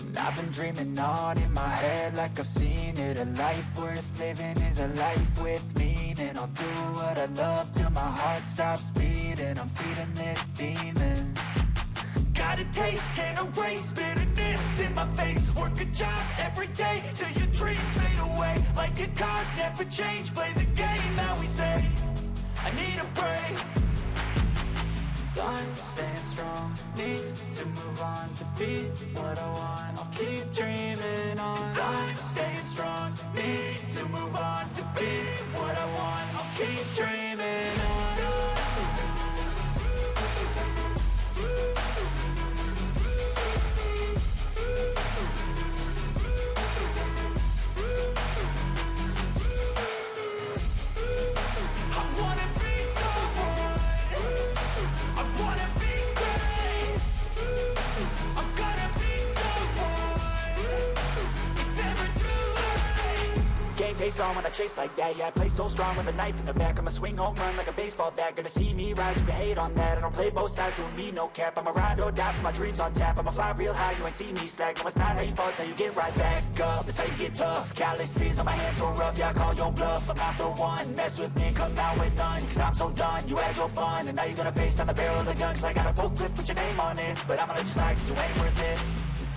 And I've been dreaming on in my head like I've seen it. A life worth living is a life with meaning. I'll do what I love till my heart stops beating. I'm feeding this demon. Got a taste, can't erase bitterness in my face. Work a job every day till your dreams fade away. Like a card, never change, play the game that we say. I need a break. I'm staying strong, need to move on to be what I want. I'll keep dreaming on. I'm staying strong, need to move on to be what I want. I'll keep dreaming on. Face on when I chase like that. Yeah, I play so strong with a knife in the back. I'ma swing home run like a baseball bat. Gonna see me rise, you can hate on that. I don't play both sides, doing me no cap. I'ma ride or die for my dreams on tap. I'ma fly real high, you ain't see me slack. No, it's not how you fall, it's how you get right back up. That's how you get tough. Calluses on my hands so rough, yeah, I call your bluff. I'm not the one, mess with me, come out with none. Cause I'm so done, you had your fun. And now you're gonna face down the barrel of the gun. Cause I got a full clip, put your name on it. But I'ma let you slide cause you ain't worth it.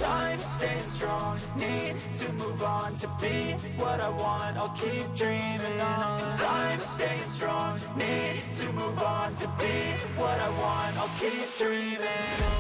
I'm staying strong, need to move on to be what I want. I'll keep dreaming on. I'm staying strong, need to move on to be what I want. I'll keep dreaming on.